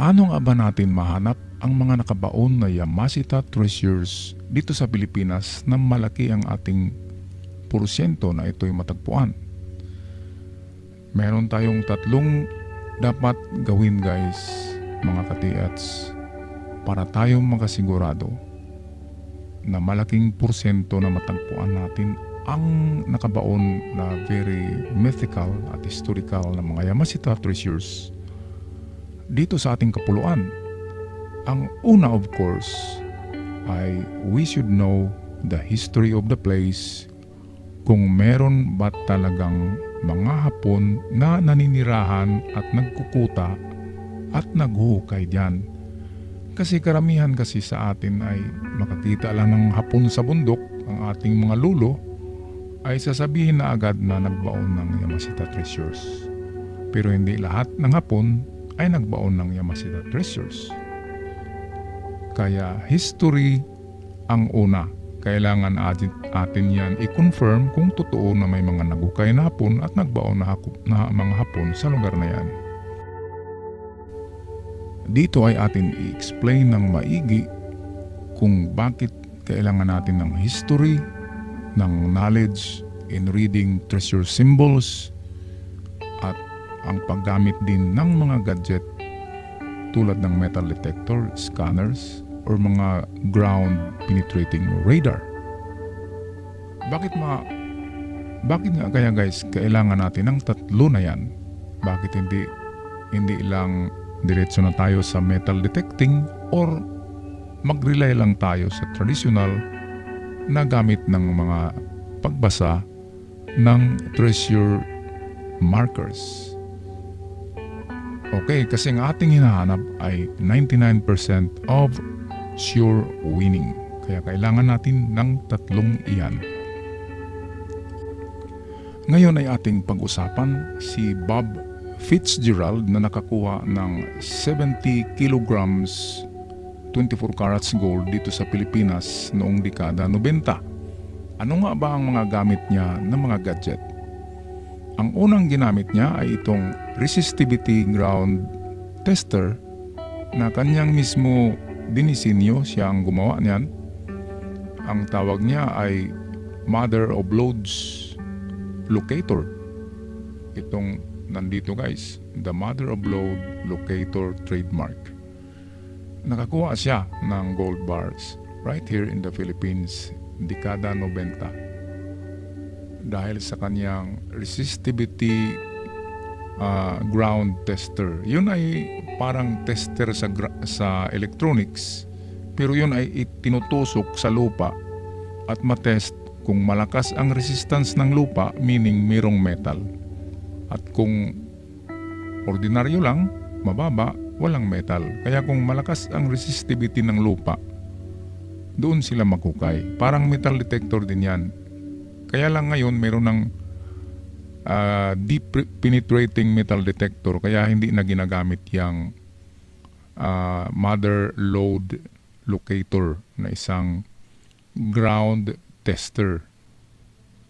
Paano nga ba natin mahanap ang mga nakabaon na Yamashita treasures dito sa Pilipinas na malaki ang ating porsyento na ito'y matagpuan? Meron tayong tatlong dapat gawin guys, mga katiats, para tayong makasigurado na malaking porsyento na matagpuan natin ang nakabaon na very mythical at historical na mga Yamashita treasures dito sa ating kapuluan. Ang una of course ay we should know the history of the place, kung meron ba talagang mga Hapon na naninirahan at nagkukuta at naghuhukay diyan. Kasi karamihan kasi sa atin ay makakita lang ng Hapon sa bundok, ang ating mga lulo ay sasabihin na agad na nagbaon ng Yamashita treasures. Pero hindi lahat ng Hapon ay nagbaon ng Yamashita treasures. Kaya history ang una. Kailangan atin yan i-confirm kung totoo na may mga nagukay na Hapon at nagbaon na mga Hapon sa lugar na yan. Dito ay atin i-explain ng maigi kung bakit kailangan natin ng history, ng knowledge in reading treasure symbols, at ang paggamit din ng mga gadget tulad ng metal detector, scanners, or mga ground penetrating radar. Bakit nga kaya guys kailangan natin ng tatlo na yan? Bakit hindi lang diretso na tayo sa metal detecting or mag-rely lang tayo sa traditional na gamit ng mga pagbasa ng treasure markers? Okay, kasi ang ating hinahanap ay 99% of sure winning. Kaya kailangan natin ng tatlong iyan. Ngayon ay ating pag-usapan si Bob Fitzgerald na nakakuha ng 70 kilograms 24 carats gold dito sa Pilipinas noong dekada 90. Ano nga ba ang mga gamit niya na mga gadget? Ang unang ginamit niya ay itong resistivity ground tester na kanyang mismo dinisinyo, siya ang gumawa niyan. Ang tawag niya ay Mother of Loads Locator. Itong nandito guys, the Mother of Load Locator trademark. Nakakuha siya ng gold bars right here in the Philippines, dekada 90. Dahil sa kanyang resistivity ground tester. Yun ay parang tester sa electronics, pero yun ay itinutusok sa lupa at matest kung malakas ang resistance ng lupa, meaning mayroong metal. At kung ordinaryo lang, mababa, walang metal. Kaya kung malakas ang resistivity ng lupa, doon sila maghukay. Parang metal detector din yan. Kaya lang ngayon mayroon ng deep penetrating metal detector, kaya hindi na ginagamit yung mother load locator na isang ground tester.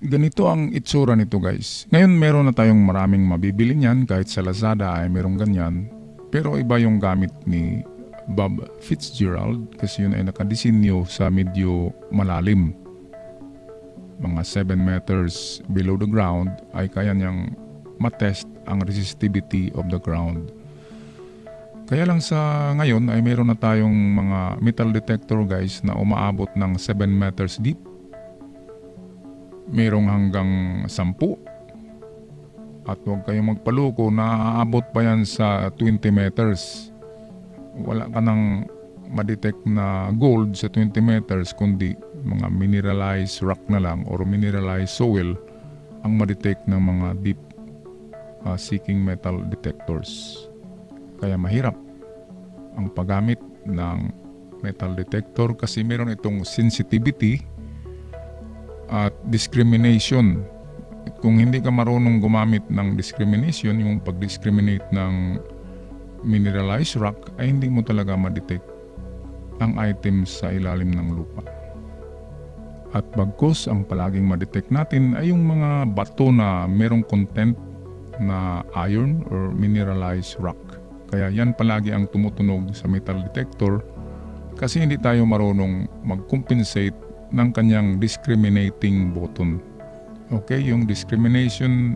Ganito ang itsura nito guys. Ngayon meron na tayong maraming mabibili niyan, kahit sa Lazada ay merong ganyan. Pero iba yung gamit ni Bob Fitzgerald kasi yun ay nakadesinyo sa medyo malalim. Mga 7 meters below the ground ay kaya niyang matest ang resistivity of the ground. Kaya lang sa ngayon ay meron na tayong mga metal detector guys na umaabot ng 7 meters deep. Merong hanggang 10. At huwag kayong magpaluko, naaabot pa yan sa 20 meters. Wala ka nang madetect na gold sa 20 meters, kundi mga mineralized rock na lang or mineralized soil ang madetect ng mga deep seeking metal detectors. Kaya mahirap ang paggamit ng metal detector kasi meron itong sensitivity at discrimination. Kung hindi ka marunong gumamit ng discrimination, yung pag-discriminate ng mineralized rock, ay hindi mo talaga madetect ang items sa ilalim ng lupa. At bagkus ang palaging madetect natin ay yung mga bato na merong content na iron or mineralized rock. Kaya yan palagi ang tumutunog sa metal detector kasi hindi tayo marunong mag-compensate ng kanyang discriminating button. Okay, yung discrimination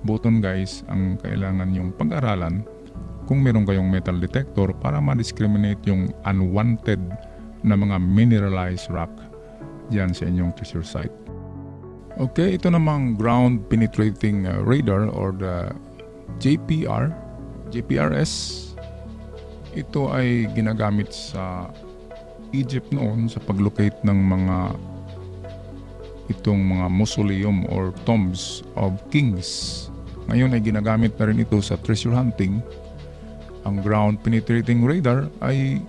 button guys ang kailangan yung pag-aralan kung meron kayong metal detector para ma-discriminate yung unwanted na mga mineralized rock dyan sa inyong treasure site. Okay, ito namang ground penetrating radar or the JPRS. Ito ay ginagamit sa Egypt noon sa paglocate ng itong mga mausoleum or tombs of kings. Ngayon ay ginagamit na rin ito sa treasure hunting. Ang ground penetrating radar ay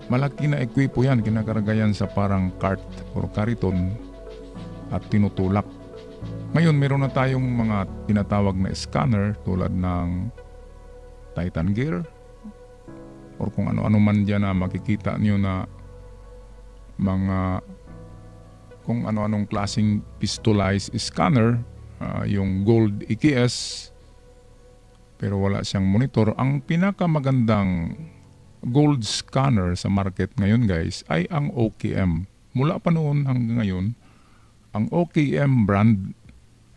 malaki na ekwipo yan, kinakaragayan sa parang cart or kariton at tinutulak. Ngayon meron na tayong mga tinatawag na scanner tulad ng Titan Gear or kung ano-ano man dyan na makikita nyo na mga kung ano-anong klaseng pistolized scanner, yung gold EKS pero wala siyang monitor. Ang pinakamagandang gold scanner sa market ngayon guys ay ang OKM. Mula pa noon hanggang ngayon, ang OKM brand,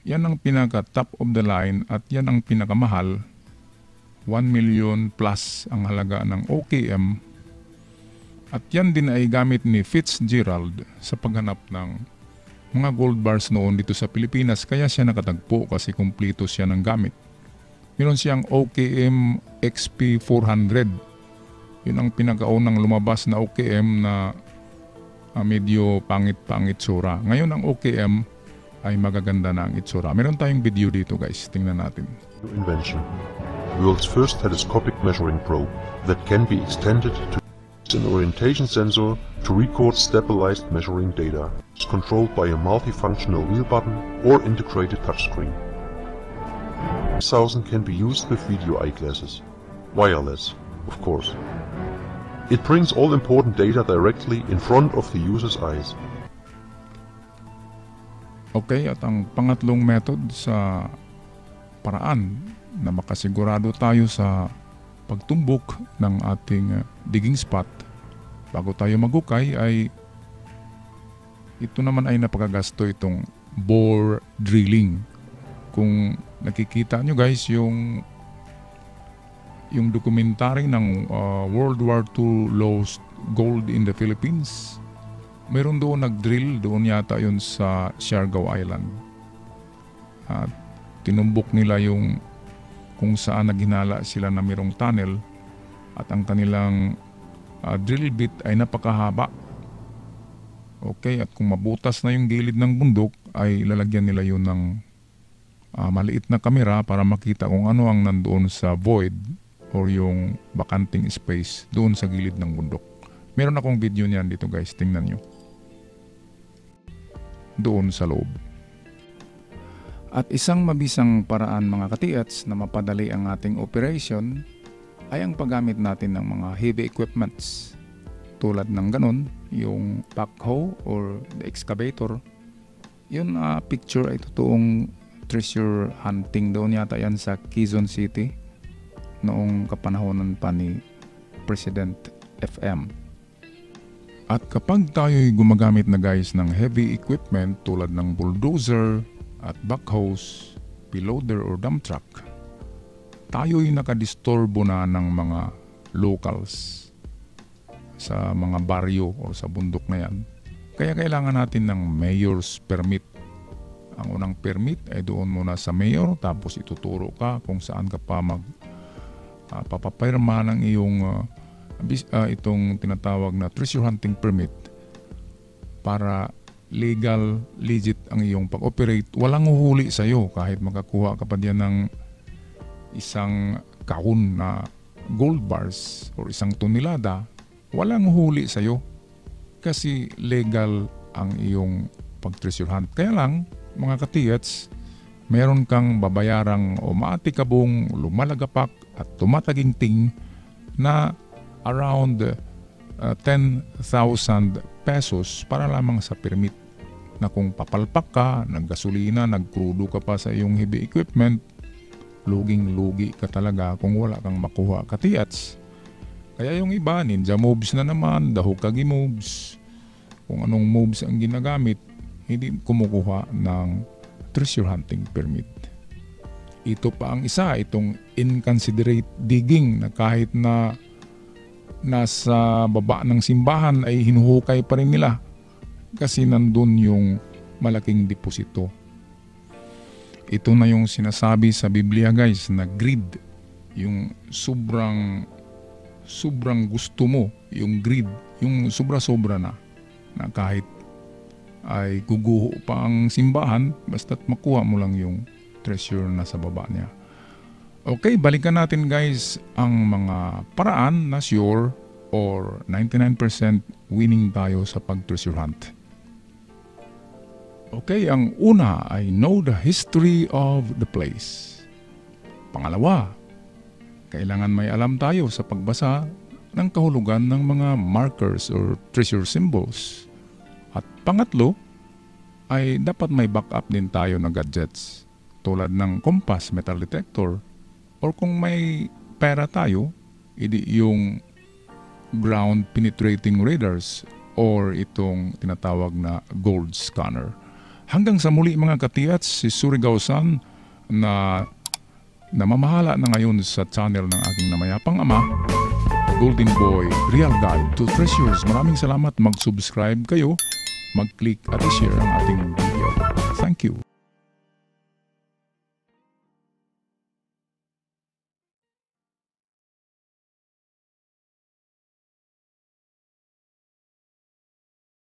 yan ang pinaka top of the line at yan ang pinakamahal. 1 million plus ang halaga ng OKM. At yan din ay gamit ni Fitzgerald sa paghanap ng mga gold bars noon dito sa Pilipinas. Kaya siya nakatagpo kasi kumpleto siya ng gamit. Meron siyang OKM XP400. Yun ang pinakaunang lumabas na OKM na medyo pangit-pangit itsura. Ngayon ang OKM ay magaganda na ang itsura. Meron tayong video dito guys. Tingnan natin. Invention. World's first telescopic measuring probe that can be extended to an orientation sensor to record stabilized measuring data. It's controlled by a multifunctional wheel button or integrated touchscreen. 1000 can be used with video eyeglasses. Wireless, of course. It brings all important data directly in front of the user's eyes. Okay, at ang pangatlong method sa paraan na makasigurado tayo sa pagtumbok ng ating digging spot bago tayo magukay ay ito naman ay napakagasto itong bore drilling. Kung nakikita nyo guys yung dokumentary ng World War II Lost Gold in the Philippines, mayroon doon nag-drill doon yata yun sa Siargao Island at tinumbok nila yung kung saan naghinala sila na mayroong tunnel at ang kanilang drill bit ay napakahaba. Okay, at kung mabutas na yung gilid ng bundok ay lalagyan nila yun ng maliit na kamera para makita kung ano ang nandoon sa void or yung bakanting space doon sa gilid ng bundok. Meron akong video niyan dito guys, tingnan nyo. Doon sa loob. At isang mabisang paraan mga katiats na mapadali ang ating operation ay ang paggamit natin ng mga heavy equipments. Tulad ng ganon, yung backhoe or the excavator. Yun picture ay totoong treasure hunting doon yata yan sa Quezon City noong kapanahonan pa ni President FM. At kapag tayo'y gumagamit na guys ng heavy equipment tulad ng bulldozer at backhoes, piloder or dump truck, tayo'y nakadistorbo na ng mga locals sa mga baryo o sa bundok na yan. Kaya kailangan natin ng mayor's permit. Ang unang permit ay doon muna sa mayor, tapos ituturo ka kung saan ka pa papapirma ng iyong itong tinatawag na treasure hunting permit para legal, legit ang iyong pag-operate. Walang uhuli sa iyo kahit makakuha ka pa diyan ng isang kahon na gold bars or isang tonelada. Walang uhuli sa iyo kasi legal ang iyong pag-treasure hunt. Kaya lang, mga katiyats, meron kang babayarang o maatikabong lumalagapak at tumataginting na around 10,000 pesos para lamang sa permit na kung papalpak ka, naggasolina, nagkrudo ka pa sa iyong heavy equipment, luging-lugi ka talaga kung wala kang makuha katiats. Kaya yung iba, ninja moves na naman, dahukagi moves, kung anong moves ang ginagamit, hindi kumukuha ng treasure hunting permit. Ito pa ang isa, itong inconsiderate digging na kahit na nasa baba ng simbahan ay hinuhukay pa rin nila kasi nandun yung malaking deposito. Ito na yung sinasabi sa Biblia guys na greed, yung sobrang gusto mo, yung greed, yung sobra-sobra na kahit ay guguho pa ang simbahan basta't makuha mo lang yung treasure na sa baba niya. Okay, balikan natin guys ang mga paraan na sure or 99% winning tayo sa pag-treasure hunt. Okay, ang una ay know the history of the place. Pangalawa, kailangan may alam tayo sa pagbasa ng kahulugan ng mga markers or treasure symbols. At pangatlo, ay dapat may backup din tayo na gadgets tulad ng compass, metal detector, or kung may pera tayo, yung ground penetrating radars or itong tinatawag na gold scanner. Hanggang sa muli mga katiats, si Surigao-san na namamahala na ngayon sa channel ng aking namayapang ama, Golden Boy, Real Guide to Treasures. Maraming salamat, mag-subscribe kayo, mag-click at i-share ang ating video. Thank you.